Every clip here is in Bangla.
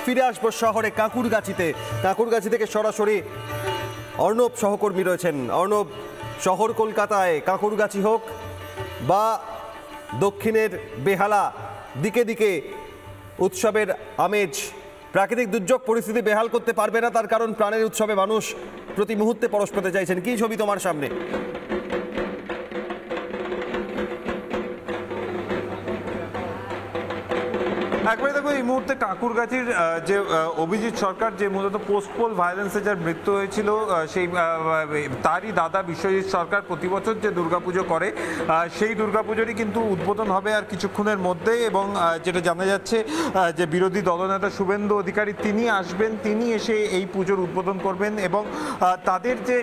ফিরে আসবো শহরে কাঁকুরগাছি থেকে সরাসরি অর্ণব সহকর্মী রয়েছেন। অর্ণব, শহর কলকাতায় কাঁকুরগাছি হোক বা দক্ষিণের বেহালা, দিকে দিকে উৎসবের আমেজ। প্রাকৃতিক দুর্যোগ পরিস্থিতি বেহাল করতে পারবে না, তার কারণ প্রাণের উৎসবে মানুষ প্রতি মুহূর্তে পরশ পেতে চাইছেন। কি ছবি তোমার সামনে? একবারে দেখো, এই মুহূর্তে কাঁকুরগাছির যে অভিজিৎ সরকার, যে মূলত পোস্টপোল ভায়োলেন্সে যার মৃত্যু হয়েছিল, সেই তারই দাদা বিশ্বজিৎ সরকার প্রতি বছর যে দুর্গাপুজো করে, সেই দুর্গাপুজোরই কিন্তু উদ্বোধন হবে আর কিছুক্ষণের মধ্যে। এবং যেটা জানা যাচ্ছে যে বিরোধী দলনেতা শুভেন্দু অধিকারী তিনি আসবেন, তিনি এসে এই পুজোর উদ্বোধন করবেন। এবং তাদের যে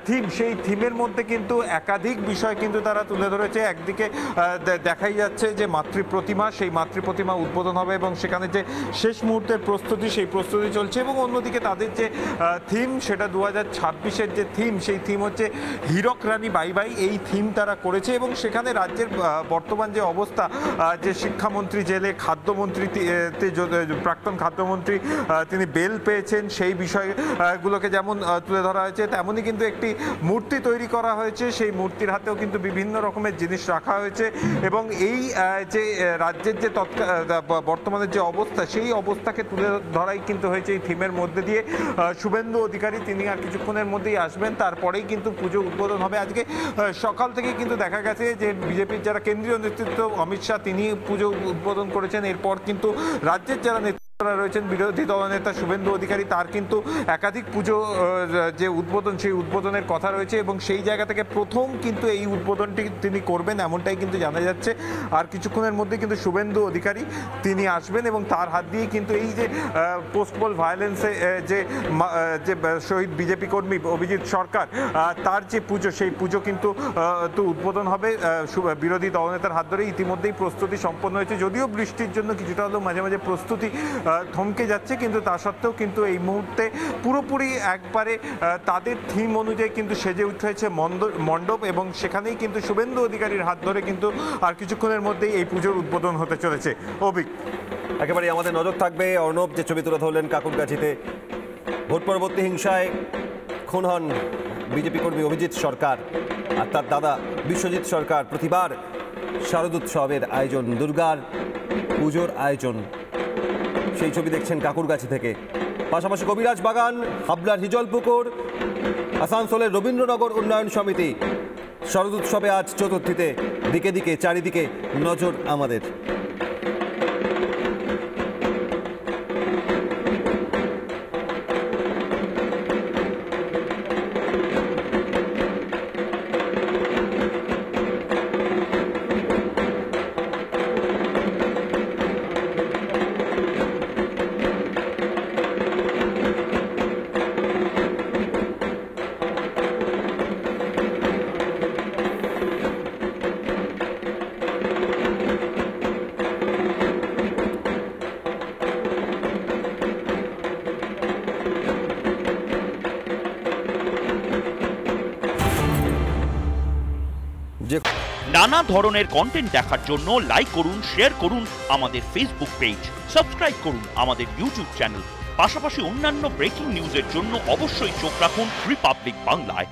থিম, সেই থিমের মধ্যে কিন্তু একাধিক বিষয় কিন্তু তারা তুলে ধরেছে। একদিকে দেখাই যাচ্ছে যে মাতৃপ্রতিমা, সেই মাতৃপ্রতিমা উদ্বোধন হবে এবং সেখানে যে শেষ মুহূর্তের প্রস্তুতি, সেই প্রস্তুতি চলছে। এবং অন্যদিকে তাদের যে থিম, সেটা 2026-এর যে থিম, সেই থিম হচ্ছে হীরক রানী বাই বাই, এই থিম তারা করেছে। এবং সেখানে রাজ্যের বর্তমান যে অবস্থা, যে শিক্ষামন্ত্রী জেলে, খাদ্যমন্ত্রী, প্রাক্তন খাদ্যমন্ত্রী তিনি বেল পেয়েছেন, সেই বিষয়গুলোকে যেমন তুলে ধরা হয়েছে, তেমনই কিন্তু একটি মূর্তি তৈরি করা হয়েছে। সেই মূর্তির হাতেও কিন্তু বিভিন্ন রকমের জিনিস রাখা হয়েছে। এবং এই যে রাজ্যের যে বর্তমানে যে অবস্থা, সেই অবস্থাকে তুলে ধরাই কিন্তু হয়েছে এই থিমের মধ্যে দিয়ে। শুভেন্দু অধিকারী তিনি আর কিছুক্ষণের মধ্যেই আসবেন, তারপরেই কিন্তু পুজো উদ্বোধন হবে। আজকে সকাল থেকেই কিন্তু দেখা গেছে যে বিজেপির যারা কেন্দ্রীয় নেতৃত্ব, অমিত শাহ তিনি পুজো উদ্বোধন করেছেন। এরপর কিন্তু রাজ্যের যারা রয়েছেন বিরোধী দলনেতা শুভেন্দু অধিকারী, তার কিন্তু একাধিক পুজো যে উদ্বোধন, সেই উদ্বোধনের কথা রয়েছে। এবং সেই জায়গা থেকে প্রথম কিন্তু এই উদ্বোধনটি তিনি করবেন, এমনটাই কিন্তু জানা যাচ্ছে। আর কিছুক্ষণের মধ্যে কিন্তু শুভেন্দু অধিকারী তিনি আসবেন এবং তার হাত দিয়ে কিন্তু এই যে পোস্টপোল ভায়োলেন্সে যে শহীদ বিজেপি কর্মী অভিজিৎ সরকার, তার যে পুজো, সেই পুজো কিন্তু উদ্বোধন হবে বিরোধী দলনেতার হাত ধরে। ইতিমধ্যেই প্রস্তুতি সম্পন্ন হয়েছে, যদিও বৃষ্টির জন্য কিছুটা হলেও মাঝে মাঝে প্রস্তুতি থমকে যাচ্ছে, কিন্তু তা সত্ত্বেও কিন্তু এই মুহূর্তে পুরোপুরি একবারে তাদের থিম অনুযায়ী কিন্তু সেজে উঠেছে মণ্ডপ। এবং সেখানেই কিন্তু শুভেন্দু অধিকারীর হাত ধরে কিন্তু আর কিছুক্ষণের মধ্যেই এই পুজোর উদ্বোধন হতে চলেছে। অভিক, একেবারে আমাদের নজর থাকবে। অর্ণব যে ছবি তুলে ধরলেন, কাঁকুরগাছিতে ভোট পরবর্তী হিংসায় খুন হন বিজেপি কর্মী অভিজিৎ সরকার আর তার দাদা বিশ্বজিৎ সরকার। প্রতিবার শারদোৎসবের আয়োজন, দুর্গার পুজোর আয়োজন, সেই ছবি দেখছেন কাঁকুরগাছি থেকে। পাশাপাশি কবিরাজ বাগান, হাবলার হিজলপুকুর, আসানসোলের রবীন্দ্রনগর উন্নয়ন সমিতি। শারদোৎসবে আজ চতুর্থীতে দিকে দিকে চারিদিকে নজর আমাদের। নানা ধরনের কন্টেন্ট দেখার জন্য লাইক করুন, শেয়ার করুন আমাদের ফেসবুক পেজ, সাবস্ক্রাইব করুন আমাদের ইউটিউব চ্যানেল। পাশাপাশি অন্যান্য ব্রেকিং নিউজের জন্য অবশ্যই চোখ রাখুন রিপাবলিক বাংলায়।